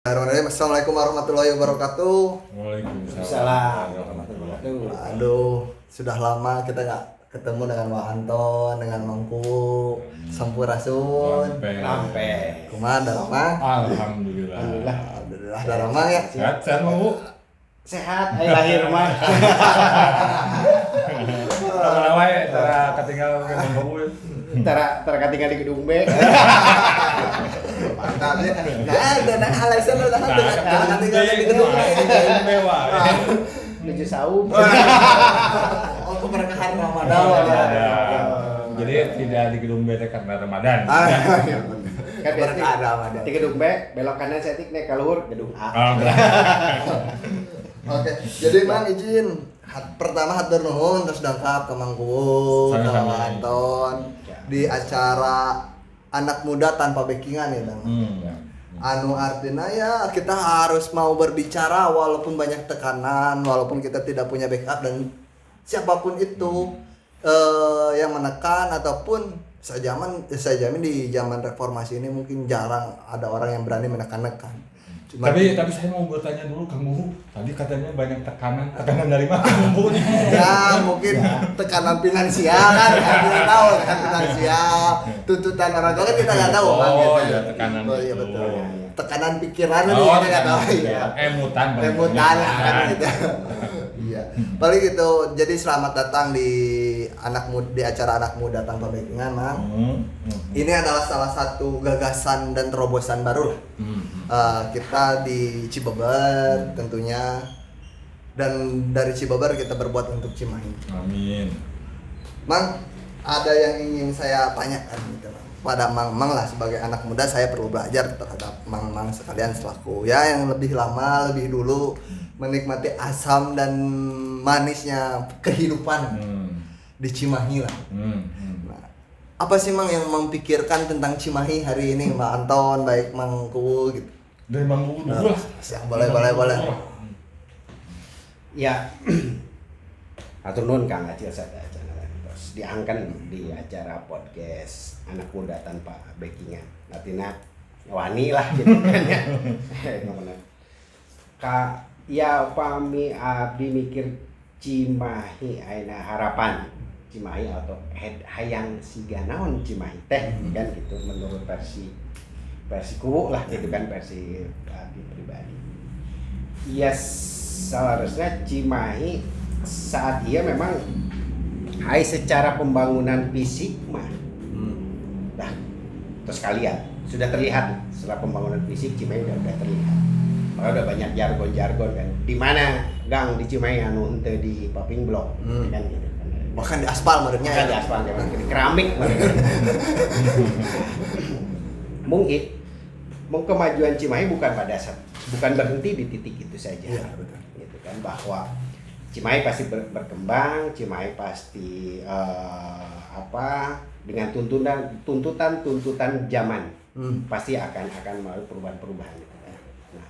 Assalamualaikum warahmatullahi wabarakatuh. Waalaikumsalam warahmatullahi wabarakatuh. Aduh, sudah lama kita nggak ketemu dengan Wak Anton, dengan Mangku, Sampurasun. Lampe. Kumaha Darama? Alhamdulillah. Alhamdulillah Darama ya. Sehat Bu. Sehat, lahir mah. Kalau wae tara ketinggal ke Mangku. Tara ketinggal di gedung B. Mantap ya. Nah, alasan lu dah tinggal di gedung mewah. Menuju saum. Oh, keberkahan Ramadan. Jadi tidak di gedung B karena Ramadan. Kan biasa Ramadan. Di gedung B, belok kanan setik naik ke luhur gedung A. Oke, jadi Mang izin pertama hatur nuhun terus dangkap ke Mang Kuwu, ke Mang Anton di acara anak muda tanpa backingan ya Bang. Anu artinya ya kita harus mau berbicara walaupun banyak tekanan, walaupun kita tidak punya backup dan siapapun itu yang menekan ataupun saya jamin di zaman reformasi ini mungkin jarang ada orang yang berani menekan-nekan. Tapi saya mau bertanya dulu Kang Buhu. Tadi katanya banyak tekanan dari mana Kang Buhu nih? Ya mungkin tekanan finansial kan, kita tahu tekanan finansial, tuntutan orang tua kan kita nggak tahu Bang. Oh ya tekanan itu. Iya betul. Tekanan pikiran nih kita nggak tahu ya. Emutan kan gitu. Iya. Paling gitu. Jadi selamat datang di acara anak muda tanpa backingan, Mang. Ini adalah salah satu gagasan dan terobosan baru. Kita di Cibeber tentunya, dan dari Cibeber kita berbuat untuk Cimahi. Amin. Mang, ada yang ingin saya tanyakan gitu, Mang. Pada Mang lah sebagai anak muda saya perlu belajar terhadap Mang sekalian selaku ya yang lebih lama, lebih dulu menikmati asam dan manisnya kehidupan di Cimahi lah. Nah, apa sih Mang yang memikirkan tentang Cimahi hari ini, Mbak Anton, baik Mang Kuwu gitu? Dari Mang Kuwu dulu lah. Boleh. Ya. Atur nuhun Kang Acil sada terus diangkat di acara podcast anak muda tanpa backingan. Artinya wani lah gitu kan ya. Ya pami abdi mikir Cimahi aina harapan Cimahi atau hayang siga naon Cimahi teh kan gitu menurut versi Kuwu lah gitu kan versi abdi pribadi. Ya seharusnya Cimahi saat ia memang secara pembangunan fisik mah dah terus kalian sudah terlihat setelah pembangunan fisik Cimahi udah terlihat. Maka udah banyak jargon kan. Di mana gang di Cimahi anu henteu di paving block kan gitu kan. Bahkan di aspal merenya ya. Di aspal kan di keramik mungkin kemajuan Cimahi bukan berhenti di titik itu saja. Ya, betul. Gitu kan bahwa Cimahi pasti berkembang, Cimahi pasti dengan tuntutan zaman pasti akan melalui perubahan gitu kan. Nah,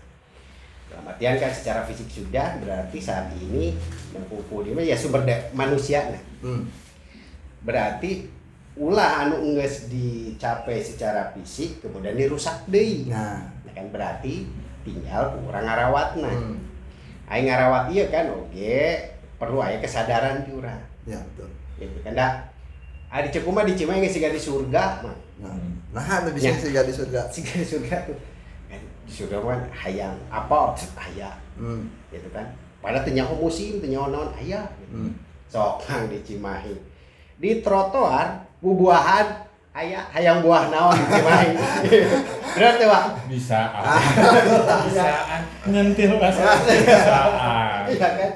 dalam artian kan secara fisik sudah berarti saat ini Mangku ya sumber manusia nah. Berarti ulah anu geus dicapai secara fisik kemudian dirusak deui. Nah, kan berarti tinggal kurang ngarawatna. Aing ngarawat ieu kan perlu aya kesadaran ti urang. Ya, betul. Gitu kan da. Ari ceuk mah di Cimahi geus siga di surga mah. Nah, anu di sini siga di surga. Siga di surga tuh. Di surga mah hayang apa aya. Gitu kan. Padahal teu nyaho musim, teu nyaho naon aya gitu. Sok di Cimahi. Di trotoar bubuahan aya hayang buah naon di Cimahi. Bener teh, Pak? Bisaan ngentil rasa bisaan. Iya kan?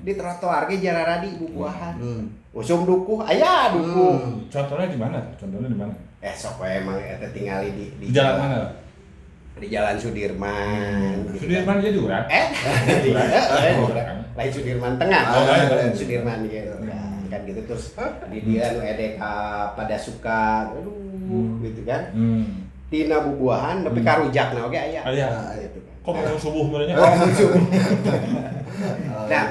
Di trotoar ge jararadi bubuahan. Usum dukuh aya dukuh. Contohnya di mana? Sok we emang eta tingali di jalan mana? Di Jalan Sudirman. Sudirman jadi urang? Lain Sudirman Tengah. Sudirman gitu. Kan gitu terus di dia anu edek pada suka gitu kan. Tina bubuahan tapi karujakna oge aya. Gitu kan. Kok mau subuh sebenarnya? Nah,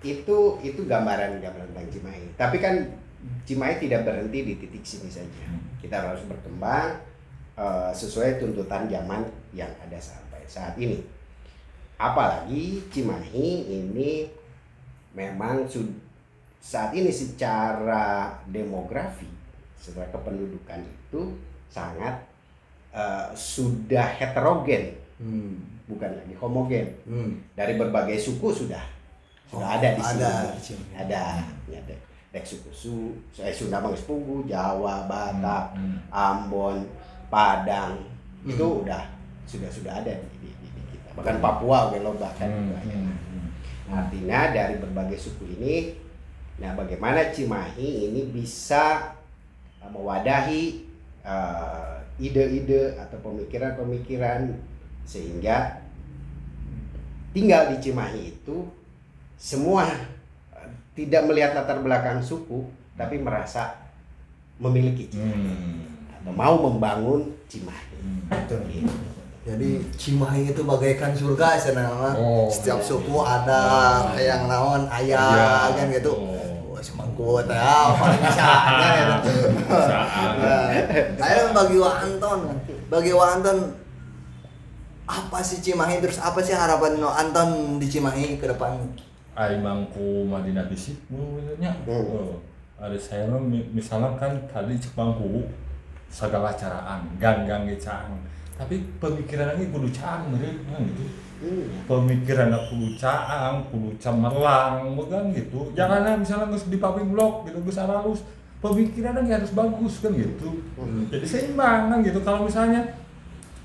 itu gambaran tentang Cimahi. Tapi kan Cimahi tidak berhenti di titik sini saja. Kita harus berkembang sesuai tuntutan zaman yang ada sampai saat ini. Apalagi Cimahi ini memang saat ini secara demografi, secara kependudukan itu sangat sudah heterogen, bukan lagi homogen. Dari berbagai suku sudah ada di sini. Ada dek suku Sunda Manggis Pugu, Jawa, Batak, Ambon, Padang, itu sudah ada di kita. Bahkan Papua bahkan artinya dari berbagai suku ini, nah bagaimana Cimahi ini bisa mewadahi ide-ide atau pemikiran-pemikiran sehingga tinggal di Cimahi itu semua tidak melihat latar belakang suku tapi merasa memiliki Cimahi atau mau membangun Cimahi. Betul. Jadi Cimahi itu bagaikan surga sana. Setiap suku ada yang naon ayah kan gitu. Semangkut ya, paling misalnya gitu. Saya bagi Anton apa sih Cimahi, terus apa sih harapan Anton di Cimahi ke depan? Ai mangku Madinah bisik nya. Ada saya misalnya kan tadi cek mangku segala caraan, gang-gang gecang. Tapi pemikiran lagi kudu caang meureun gitu. Pemikiran kudu caang, kudu cemerlang, bukan gitu. Jangan misalnya geus di pabrik blok gitu geus halus. Pemikiran harus bagus kan gitu. Jadi seimbang kan gitu. Kalau misalnya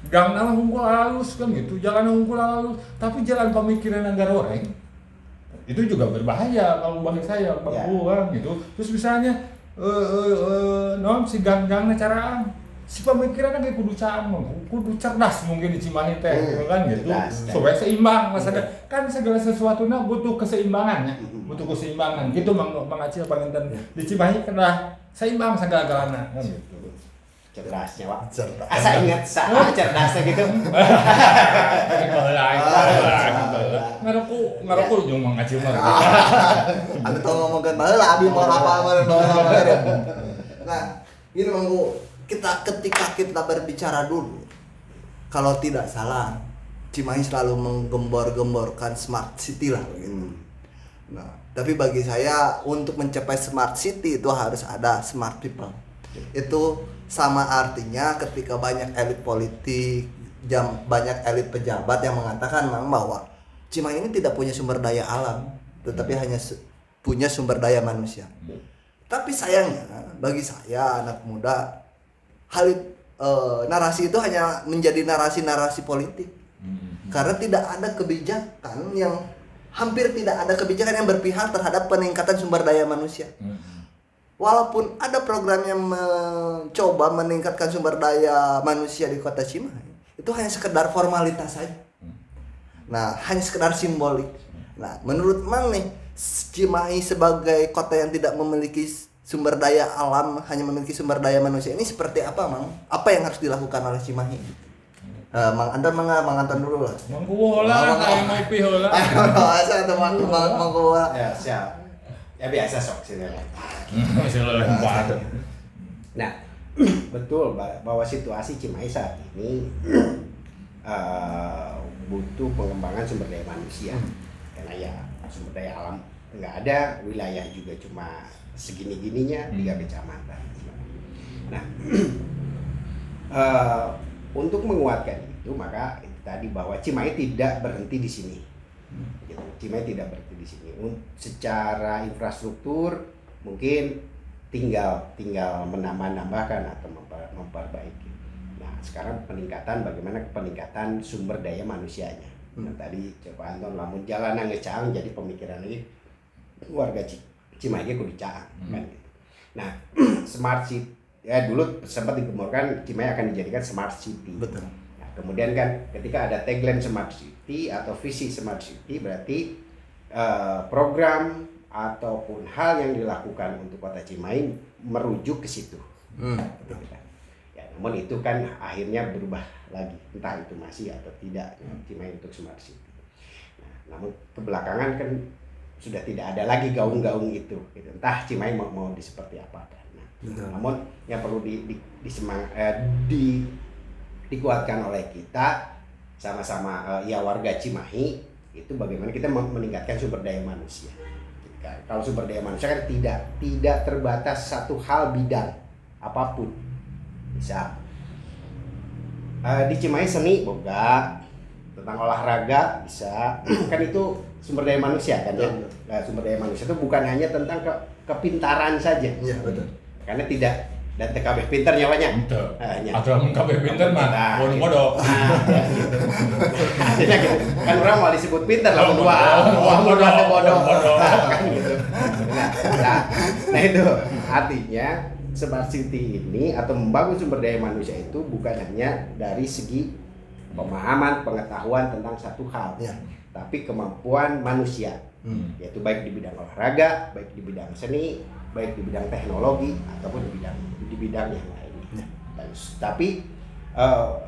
gang nama hungkul halus kan gitu, jalan hungkul halus, tapi jalan pemikiran yang goreng itu juga berbahaya kalau bagi saya, kan gitu. Terus misalnya si gang-gangnya caraan, si pemikirannya kayak kudu caang, kudu cerdas mungkin di Cimahi teh, kan gitu. Supaya seimbang, maksudnya kan segala sesuatunya butuh keseimbangan ya, butuh keseimbangan. Gitu Mang Acil panginten di Cimahi kena seimbang segala-galanya, kan gitu. Cerdasnya Pak. Asa ingat cerdasnya gitu. Ngaruku jeung Mang Acil mah. Anu tong ngomongkeun baheula abi mau apa baheula. Nah, ini mangku ketika kita berbicara dulu, kalau tidak salah Cimahi selalu menggembor-gemborkan smart city lah gitu. Nah, tapi bagi saya untuk mencapai smart city itu harus ada smart people. Itu sama artinya ketika banyak elit politik, banyak elit pejabat yang mengatakan bahwa Cimahi ini tidak punya sumber daya alam, tetapi hanya punya sumber daya manusia. Tapi sayangnya bagi saya anak muda, narasi itu hanya menjadi narasi-narasi politik. Karena tidak ada kebijakan hampir tidak ada kebijakan yang berpihak terhadap peningkatan sumber daya manusia. Walaupun ada program yang mencoba meningkatkan sumber daya manusia di kota Cimahi, itu hanya sekedar formalitas saja. Nah, hanya sekedar simbolik. Nah, menurut Mang nih, Cimahi sebagai kota yang tidak memiliki sumber daya alam, hanya memiliki sumber daya manusia, ini seperti apa, Mang? Apa yang harus dilakukan oleh Cimahi? Mang Anton dulu lah. Mang Kuwola, kayak ngopi heula. Asa atau Mang Kuwola. Ya, siap. Ya biasa sok sini. Nah, betul bahwa situasi Cimahi saat ini butuh pengembangan sumber daya manusia. Karena ya sumber daya alam nggak ada, wilayah juga cuma segini-gininya 3 kecamatan. Nah, untuk menguatkan itu maka itu tadi bahwa Cimahi tidak berhenti di sini. Cimahi tidak berhenti di sini. Secara infrastruktur mungkin tinggal menambah-nambahkan atau memperbaiki. Nah, sekarang bagaimana peningkatan sumber daya manusianya. Nah, tadi coba Anton lamun jalan ngecaang jadi pemikiran lagi warga Cimahi kudu caang kan gitu. Nah, smart city ya dulu sempat digemborkan Cimahi akan dijadikan smart city. Betul. Kemudian kan ketika ada tagline Smart City atau visi Smart City berarti program ataupun hal yang dilakukan untuk kota Cimahi merujuk ke situ. Ya, namun itu kan akhirnya berubah lagi, entah itu masih atau tidak Cimahi untuk Smart City. Nah, namun kebelakangan kan sudah tidak ada lagi gaung-gaung itu, gitu. Entah Cimahi mau seperti apa kan. Nah, namun yang perlu dikuatkan oleh kita sama-sama ya warga Cimahi itu bagaimana kita meningkatkan sumber daya manusia. Kalau sumber daya manusia kan tidak terbatas satu hal bidang apapun. Bisa di Cimahi seni boga, tentang olahraga bisa kan itu sumber daya manusia kan ya. Nah, sumber daya manusia itu bukan hanya tentang kepintaran saja. Iya betul. Karena tidak dan TKB pintar nyawanya. Atau TKB pintar mah bodoh. Artinya gitu. Kan orang mau disebut pintar lah bodoh. Kan gitu. Nah itu artinya Smart City ini atau membangun sumber daya manusia itu bukan hanya dari segi pemahaman, pengetahuan tentang satu hal, tapi kemampuan manusia, yaitu baik di bidang olahraga, baik di bidang seni, baik di bidang teknologi ataupun di bidang yang lainnya. Tapi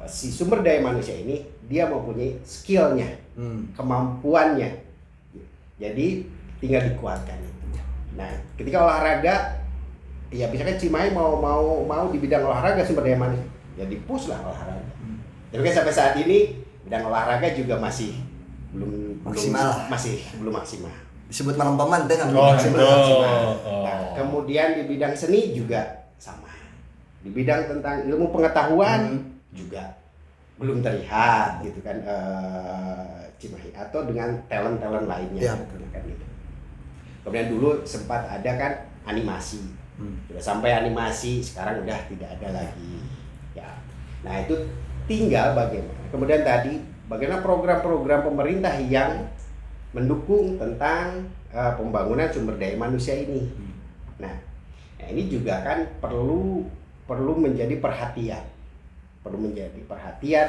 si sumber daya manusia ini dia mempunyai skillnya, kemampuannya, jadi tinggal dikuatkan. Nah, ketika olahraga, ya misalkan Cimahi mau di bidang olahraga sumber daya manusia, ya di-push lah olahraga. Tapi kan sampai saat ini bidang olahraga juga masih belum maksimal. Disebut malam paman dengan maksimal. Nah, kemudian di bidang seni juga sama. Di bidang tentang ilmu pengetahuan juga belum terlihat gitu kan Cimahi atau dengan talent lainnya kan gitu. Kemudian dulu sempat ada kan animasi. Sudah sampai animasi, sekarang udah tidak ada lagi. Ya. Nah, itu tinggal bagaimana. Kemudian tadi bagaimana program-program pemerintah yang mendukung tentang pembangunan sumber daya manusia ini. Nah, ini juga kan perlu menjadi perhatian. Perlu menjadi perhatian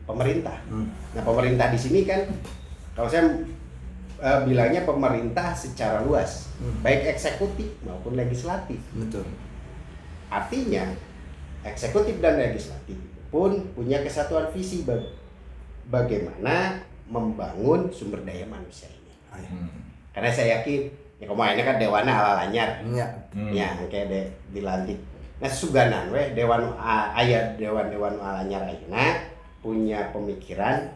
pemerintah. Nah, pemerintah di sini kan kalau saya bilangnya pemerintah secara luas, baik eksekutif maupun legislatif. Betul. Artinya eksekutif dan legislatif pun punya kesatuan visi bagaimana membangun sumber daya manusia ini. Karena saya yakin, ya kemarin kan Dewana ala Lanyar, ya kayak dilantik. Nah suganan weh Dewan ala Lanyar ayeuna punya pemikiran,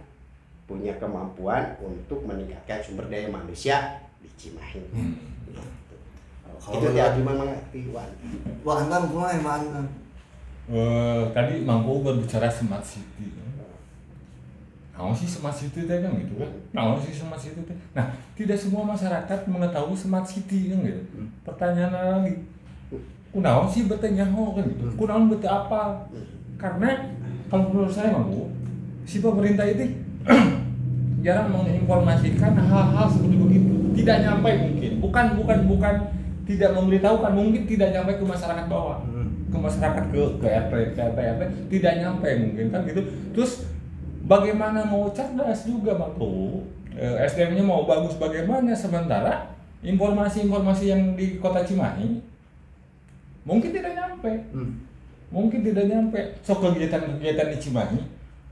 punya kemampuan untuk meningkatkan sumber daya manusia di Cimahi. Itu dia gimana mengerti Wan? Wah, Antam kumaha emang? Tadi Mampu berbicara Smart City. Nah, sih Smart City teh kan gitu kan. Nah, sih Smart City teh. Nah, tidak semua masyarakat mengetahui Smart City kan gitu. Pertanyaan lagi. Kunaon sih bertanya kan gitu. Kunaon bete apa? Karena kalau menurut saya Mampu, si pemerintah itu jarang menginformasikan hal-hal seperti begitu. Tidak nyampe mungkin. Bukan tidak memberitahukan, mungkin tidak nyampe ke masyarakat bawah. Ke masyarakat ke RT tidak nyampe mungkin kan gitu. Terus bagaimana mau cerdas juga Bang tuh SDM-nya mau bagus bagaimana sementara informasi-informasi yang di Kota Cimahi mungkin tidak nyampe. So kegiatan-kegiatan di Cimahi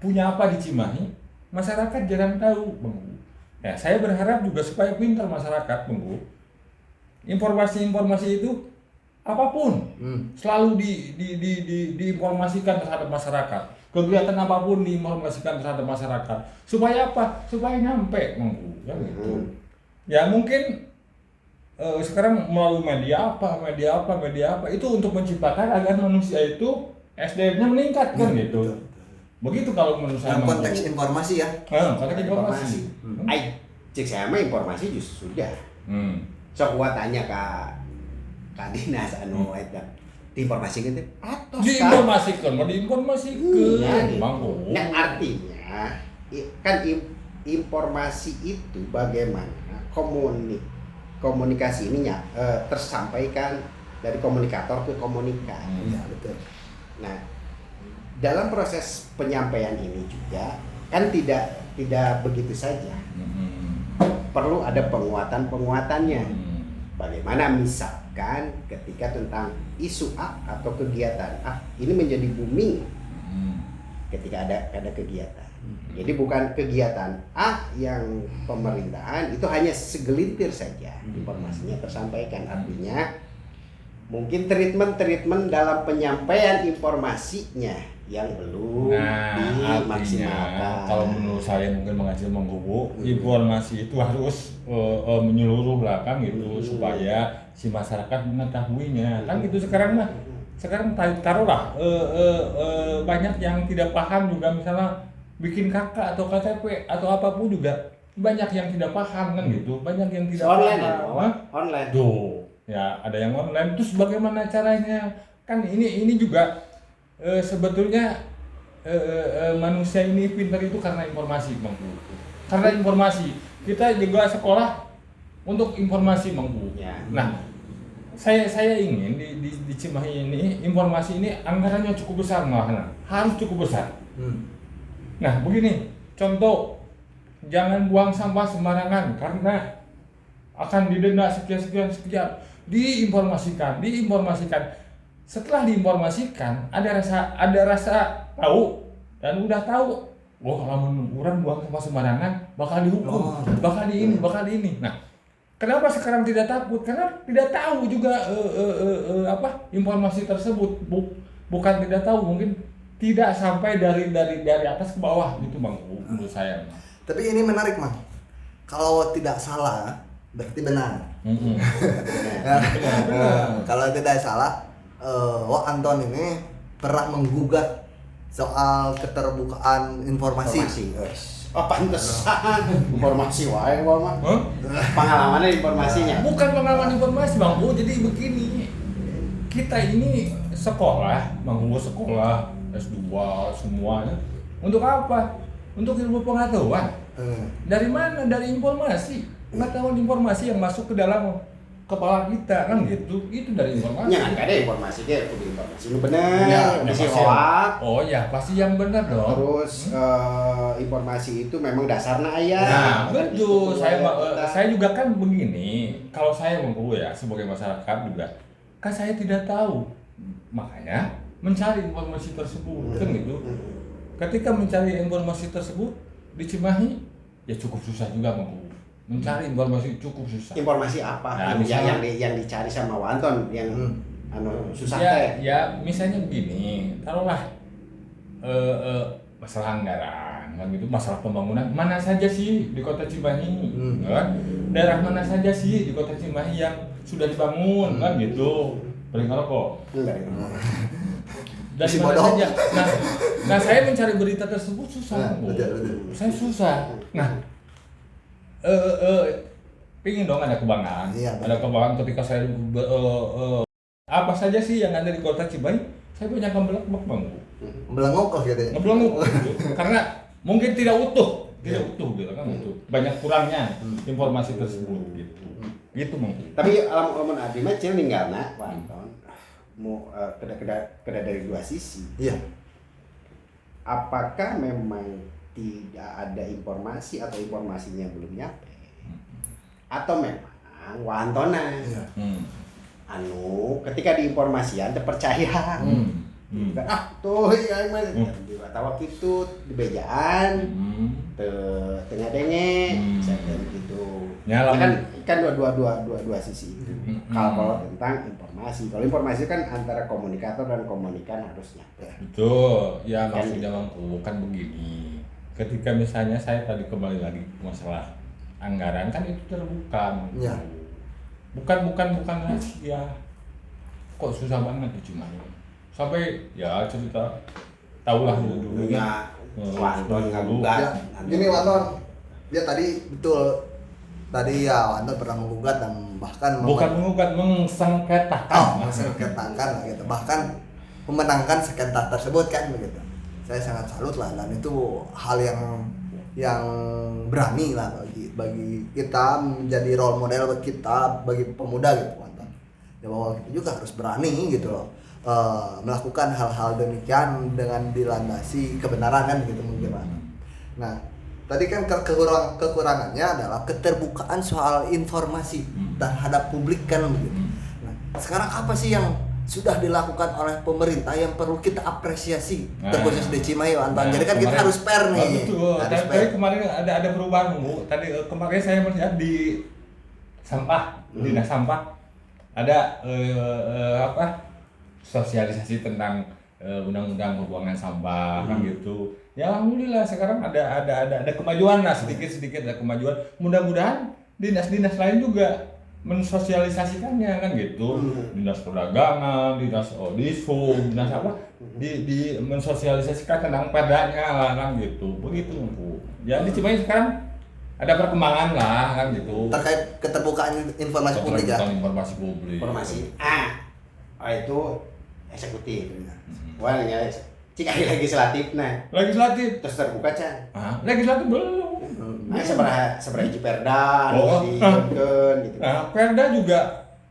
punya apa di Cimahi masyarakat jarang tahu Bang. Ya, saya berharap juga supaya pintar masyarakat Bang. Informasi-informasi itu apapun selalu diinformasikan terhadap masyarakat. Kegiatan apapun diinformasikan terhadap masyarakat. Supaya apa? Supaya nyampe ya gitu. Ya mungkin sekarang melalui media apa itu untuk menciptakan agar manusia itu SDM-nya meningkat kan gitu. Begitu kalau menurut saya. Konteks informasi ya. Konteks informasi. Cek saya mah informasi justru sudah. Sok gua tanya ke Dinas anu eta diinformasikan teh atos diinformasikan Nah artinya kan informasi itu bagaimana komunikasi ininya tersampaikan dari komunikator ke komunikan. Ya, betul. Nah, dalam proses penyampaian ini juga kan tidak begitu saja. Perlu ada penguatannya. Bagaimana misalkan ketika tentang isu A atau kegiatan A ini menjadi booming ketika ada kegiatan. Jadi bukan kegiatan A yang pemerintahan itu hanya segelintir saja informasinya tersampaikan. Artinya mungkin treatment dalam penyampaian informasinya yang belum dimaksimalkan. Kalau menurut saya mungkin menghasil menggubu, informasi itu harus menyeluruh lah kan gitu supaya si masyarakat mengetahuinya kan gitu. Sekarang taruhlah banyak yang tidak paham juga, misalnya bikin KK atau KTP atau apapun juga banyak yang tidak paham kan gitu, banyak yang tidak online paham. Online Tuh ya, ada yang online. Terus bagaimana caranya kan ini juga sebetulnya manusia ini pintar itu karena informasi Bang Bu. Karena informasi kita juga sekolah untuk informasi Bang Bu. ya. Nah, saya ingin di Cimahi ini informasi ini anggarannya cukup besar, malah harus cukup besar. Nah begini, contoh, jangan buang sampah sembarangan karena akan didenda sekian. Diinformasikan. Setelah diinformasikan, ada rasa tahu dan udah tahu. Wah, kalau orang buang sampah sembarangan bakal dihukum, bakal di ini. Nah, kenapa sekarang tidak takut? Karena tidak tahu juga informasi tersebut. Bukan tidak tahu, mungkin tidak sampai dari atas ke bawah gitu Bang, menurut saya. Tapi ini menarik Mang. Kalau tidak salah berarti benar. Kalau tidak salah, Wak Anton ini pernah menggugat soal keterbukaan informasi. Oh pantesan informasi wae gua mah. Pengalamannya informasinya. Bukan pengalaman informasi Bang Bu, jadi begini. Kita ini sekolah, Bang Bu, sekolah S2 semuanya. Untuk apa? Untuk ilmu pengetahuan. Dari mana? Dari informasi. Pengetahuan informasi yang masuk ke dalam kepala kita kan gitu. Itu dari informasi. Ya kan ada informasi ke informasi lu benar. Bisa hoak. Oh ya, pasti yang benar dong. Terus informasi itu memang dasarnya aya. Nah, betul. Saya juga kan begini. Kalau saya mengku ya sebagai masyarakat juga, kan saya tidak tahu. Makanya mencari informasi tersebut kan gitu. Ketika mencari informasi tersebut di Cimahi ya cukup susah juga mengku. Mencari informasi cukup susah. Informasi apa? Nah, yang dicari sama Wanton yang susah ya, teh. Ya misalnya begini, taruhlah masalah anggaran kan gitu, masalah pembangunan mana saja sih di Kota Cimahi, kan? Daerah mana saja sih di Kota Cimahi yang sudah dibangun kan gitu. Paling kok. Dari mana saja. Nah, saya mencari berita tersebut susah. Saya susah. Nah, pingin dong ada kebanggaan. Iya, ada kebanggaan ketika saya apa saja sih yang ada di Kota Cimahi, saya banyak ngebelengok Bang. Belengok gitu ya. Ngebelengok. Karena mungkin tidak utuh gitu kan itu. Banyak kurangnya informasi tersebut gitu. Gitu Bang. Tapi lamun abdi mah cil ninggalna Wanton. Mau keda dari dua sisi. Iya. Apakah memang tidak ada informasi atau informasinya belum nyampe? Atau memang Wantona ketika diinformasian terpercaya tuh ya mah tawa kitu di bejaan tengah denge gitu ya kan dua sisi itu. Kalau tentang informasi, kalau informasi kan antara komunikator dan komunikan harus nyampe. Betul ya, maksudnya kan begini, ketika misalnya saya tadi kembali lagi masalah anggaran kan itu terbuka ya. bukan rahasia. Kok susah banget cuma sampai ya cerita tahulah dulu ya Wanton ngagugat. Ini Wanton dia tadi betul tadi ya Wanton pernah menggugat dan bahkan bukan menggugat, mengsengketakan. Mengsengketakan gitu, bahkan memenangkan sengketa tersebut kan begitu. Saya sangat salut lah, dan itu hal yang berani lah bagi kita, menjadi role model bagi kita, bagi pemuda gitu Wanton. Ya bahwa kita juga harus berani gitu loh. Melakukan hal-hal demikian dengan dilandasi kebenaran kan gitu mungkin. Nah, tadi kan kekurangannya adalah keterbukaan soal informasi terhadap publik kan begitu. Nah, sekarang apa sih yang sudah dilakukan oleh pemerintah yang perlu kita apresiasi terkhusus di Cimahi Wanton? Jadi kan kita harus fair nih. Betul. Tadi kemarin ada perubahan Bu. Kemarin saya melihat di sampah, dinas sampah ada apa sosialisasi tentang undang-undang pembuangan sampah kan gitu. Ya alhamdulillah sekarang ada kemajuan lah, sedikit ada kemajuan. Mudah-mudahan dinas-dinas lain juga mensosialisasikannya kan gitu. Dinas perdagangan, dinas Dishub, dinas apa di mensosialisasikan tentang perdanya lah kan gitu. Begitu Bu. Jadi Cimahi sekarang ada perkembangan lah kan gitu. Terkait keterbukaan informasi publik ya. Informasi publik. Itu eksekutif. Wah, ya cik legislatif Legislatif terus terbuka Chan. Legislatif belum. Seberapa hiji perda dibikin gitu. Perda juga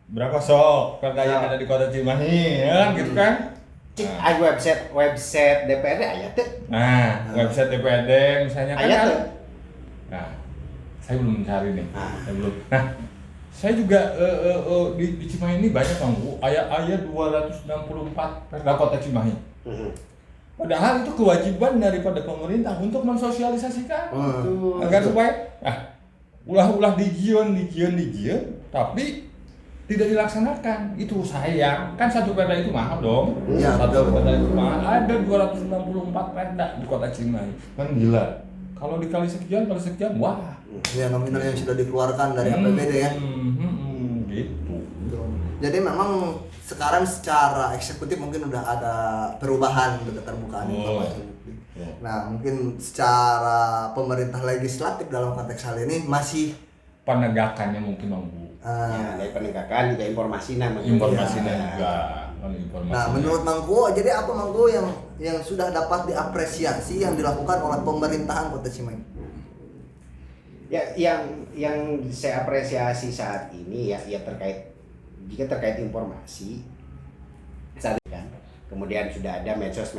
berapa perda yang ada di Kota Cimahi ya kan gitu kan. Cik website DPRD aya teh. Website DPRD misalnya kan aya teh. Saya belum mencari nih. Saya juga di Cimahi ini banyak Bang Bu, ayat 264 Perda Kota Cimahi. Padahal itu kewajiban daripada pemerintah untuk mensosialisasikan agar supaya ulah dijion, tapi tidak dilaksanakan. Itu sayang. Kan satu perda itu mahal dong. Ya, satu perda itu mahal. Ada 264 perda di Kota Cimahi. Kan gila. Kalau dikali sekian, wah. Ya nominal yang sudah dikeluarkan dari APBD ya. Gitu. Jadi memang sekarang secara eksekutif mungkin udah ada perubahan untuk keterbukaan informasi publik. Nah mungkin secara pemerintah legislatif dalam konteks hal ini masih penegakannya mungkin Bang Bu. Dari penegakan juga informasinya juga. Nah menurut Mangku, jadi apa Mangku yang sudah dapat diapresiasi yang dilakukan oleh pemerintahan Kota Cimahi? Ya, yang saya apresiasi saat ini ya terkait informasi saat ini kan. Kemudian sudah ada medsos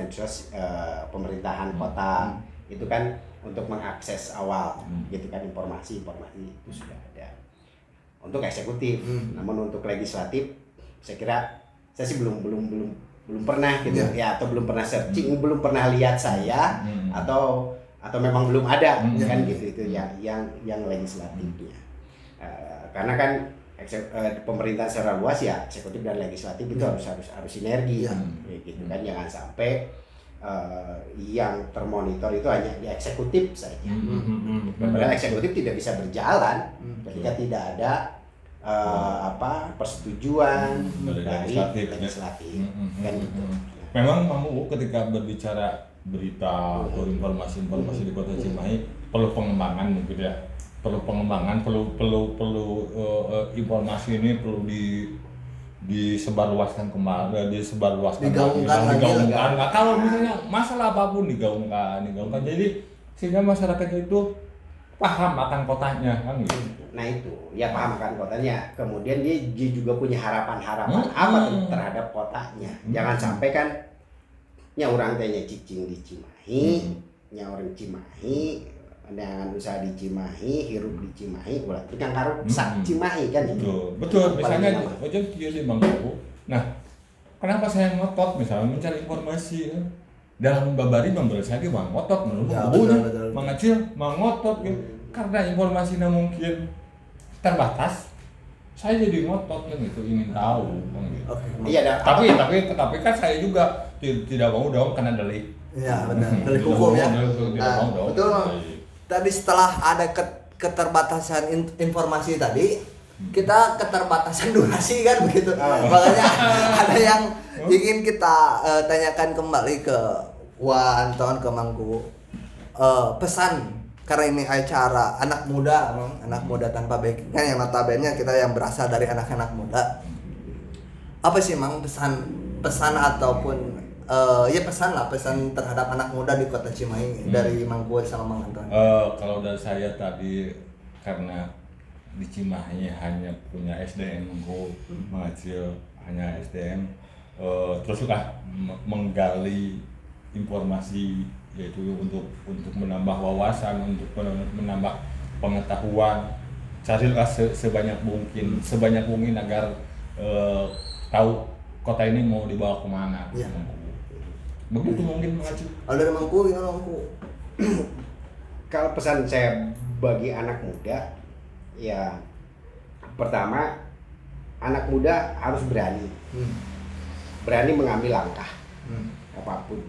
pemerintahan kota itu kan untuk mengakses awal gitu kan informasi itu sudah ada. Untuk eksekutif, namun untuk legislatif saya kira saya sih belum pernah gitu ya atau belum pernah searching, belum pernah lihat saya atau memang belum ada kan gitu itu yang legislatifnya. Karena kan pemerintahan secara luas ya eksekutif dan legislatif itu harus sinergi gitu kan, jangan sampai yang termonitor itu hanya di eksekutif saja. Padahal eksekutif tidak bisa berjalan ketika tidak ada persetujuan dari legislatif kan gitu. Memang mau ketika berbicara berita atau informasi di Kota Cimahi perlu pengembangan mungkin ya. Perlu informasi ini perlu disebarluaskan kembali, digaungkan. Nah, kalau misalnya masalah apapun digaungkan. Jadi sehingga masyarakatnya itu paham akan kotanya kan gitu. Nah itu, ya paham akan kotanya. Kemudian dia juga punya harapan terhadap kotanya. Jangan sampai kan orang tanya cicing di Cimahi, orang Cimahi dengan usaha di Cimahi, hirup di Cimahi, ulah tukang karung sak Cimahi kan gitu. Betul. Misalnya aja kieu di Bang Bu. Nah, kenapa saya ngotot misalnya mencari informasi dalam membabari memberi saya Bang ngotot menurut Bang Acil, Bang ngotot gitu. Karena informasinya mungkin terbatas. Saya jadi ngotot kan gitu, ingin tahu kan gitu. Iya, tapi kan saya juga tidak mau dong kena delik. Iya, benar. Delik hukum ya. Betul. Tadi setelah ada keterbatasan informasi tadi, kita keterbatasan durasi kan begitu. Makanya ada yang ingin kita tanyakan kembali ke Wan Anton, ke Mangku. Pesan karena ini acara anak muda tanpa backing kan, yang notabene kita yang berasal dari anak-anak muda. Apa sih Mang pesan ataupun pesan terhadap anak muda di Kota Cimahi dari Mang Kuat sama Mang Anton? Kalau dari saya tadi, karena di Cimahi hanya punya SDM menghasil hanya SDM, teruslah menggali informasi, yaitu untuk menambah wawasan, untuk menambah pengetahuan. Carilah sebanyak mungkin agar tahu kota ini mau dibawa kemana. Ya. Begitu mungkin mengacu. Kalau dari Mangku gimana Mangku? Kalau pesan saya bagi anak muda, ya pertama anak muda harus berani. Berani mengambil langkah apapun.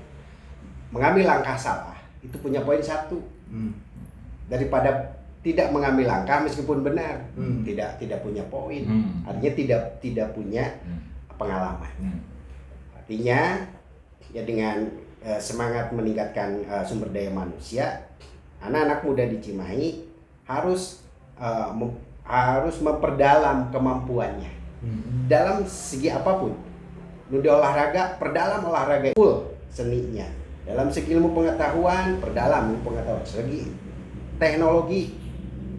Mengambil langkah salah itu punya poin 1. Daripada tidak mengambil langkah meskipun benar, tidak punya poin. Artinya tidak punya pengalaman. Artinya ya dengan semangat meningkatkan sumber daya manusia, anak-anak muda di Cimahi harus memperdalam kemampuannya dalam segi apapun. Di olahraga, perdalam olahraga full seninya. Dalam segi ilmu pengetahuan, perdalam ilmu pengetahuan. Segi teknologi,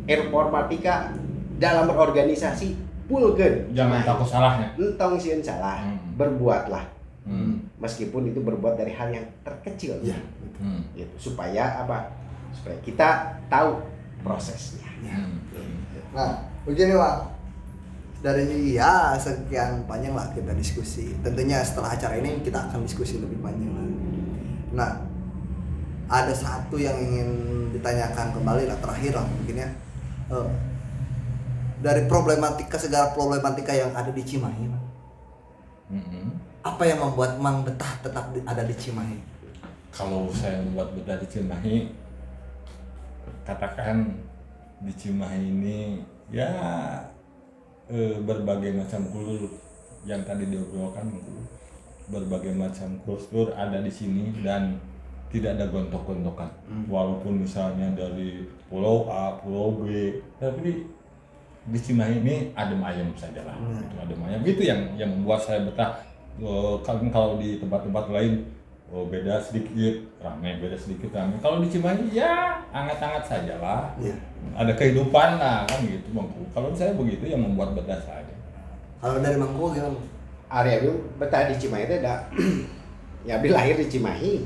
informatika, dalam berorganisasi, pulkeun. Jangan takut salahnya. Entong sieun salah, berbuatlah. Meskipun itu berbuat dari hal yang terkecil. Ya. Gitu. Supaya apa? Supaya kita tahu prosesnya. Nah, begini Bang. Dari ya sekian panjang lah kita diskusi. Tentunya setelah acara ini kita akan diskusi lebih panjang lagi. Nah, ada satu yang ingin ditanyakan kembali lah, terakhir lah mungkin ya. Dari segala problematika yang ada di Cimahi, apa yang membuat Mang betah tetap ada di Cimahi? Kalau saya membuat betah di Cimahi, katakan di Cimahi ini ya berbagai macam kultur yang tadi diobrolkan, berbagai macam kultur ada di sini dan tidak ada gontok-gontokan. Walaupun misalnya dari pulau A, pulau B, tapi di Cimahi ini adem ayem saja lah. Itu adem ayem. Itu yang membuat saya betah. Kalau di tempat-tempat lain beda sedikit ramai, kalau di Cimahi ya hangat-hangat saja lah. Ada kehidupan lah kan gitu Bangku. Kalau saya begitu yang membuat betah saja. Kalau dari Mangku gimana? Arya betah di Cimahi itu ada ya Abi lahir di Cimahi.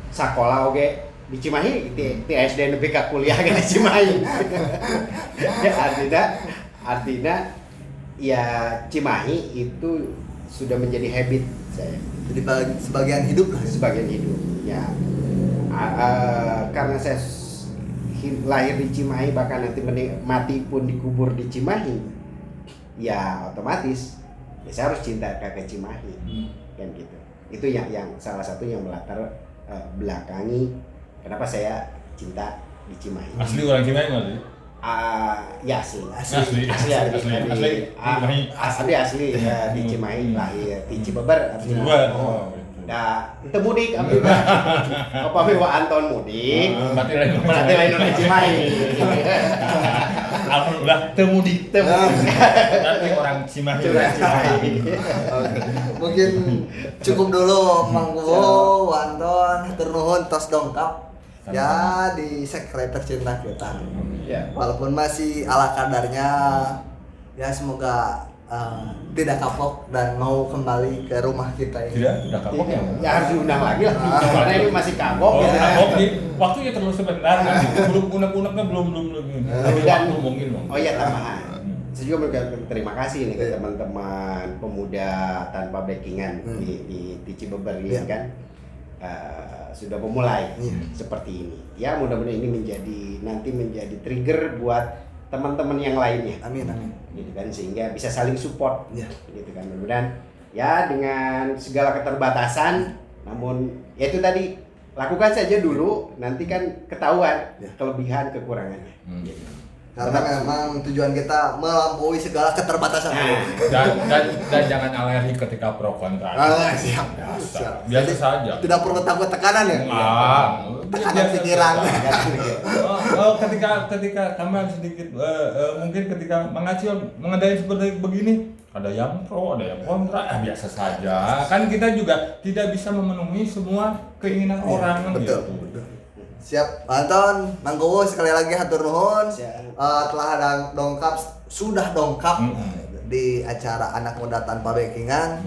Sakola oge di Cimahi, di SD nepi ka kuliah di Cimahi. Ya artinya ya Cimahi itu sudah menjadi habit saya. Jadi sebagian hidup lah. Sebagian hidup. Ya. Karena saya lahir di Cimahi, bahkan nanti mati pun dikubur di Cimahi. Ya otomatis ya saya harus cinta ke Cimahi. Kan gitu. Itu yang salah satu yang melatar belakangi kenapa saya cinta di Cimahi. Asli orang Cimahi nggak sih? Ya asli ya, di Cimahi lahir di Cibeber. Nah, itu mudik abdi mah. Apa wa Anton mudik? Berarti lain di Cimahi. Alhamdulillah teu mudik. Tapi orang Cimahi. Mungkin cukup dulu Mang Kuwo, Anton, hatur nuhun tos dongkap. Ya di sekreter cinta kita. Ya. Walaupun masih ala kadarnya, ya semoga tidak kapok dan mau kembali ke rumah kita ini. Tidak kapok ya. Ya harus diundang lagi lah. Karena ini masih kapok. Kapok nih. Waktunya terlalu sebentar. Belum unek-uneknya belum. Dan mungkin. Oh iya tambahan. Saya juga berterima kasih nih ke teman-teman pemuda tanpa backingan di Cibeber ini kan. Sudah memulai seperti ini. Ya mudah-mudahan ini menjadi trigger buat teman-teman yang lainnya. Amin. Gitu kan sehingga bisa saling support. Gitu kan mudah-mudahan ya dengan segala keterbatasan, namun ya itu tadi lakukan saja dulu, nanti kan ketahuan kelebihan kekurangannya. Gitu. Karena memang tujuan kita melampaui segala keterbatasan. Dan jangan alergi ketika pro kontra. Siap. Biasa saja. Tidak perlu takut tekanan ya. Tekanan pikiran. Ketika tambahan sedikit, mungkin ketika mengadain seperti begini, ada yang pro, ada yang kontra, biasa saja. Kan kita juga tidak bisa memenuhi semua keinginan orang. Betul. Siap, Anton, Mang Kuwo sekali lagi hatur nuhun. Telah ada sudah dongkap di acara Anak Muda Tanpa Backingan.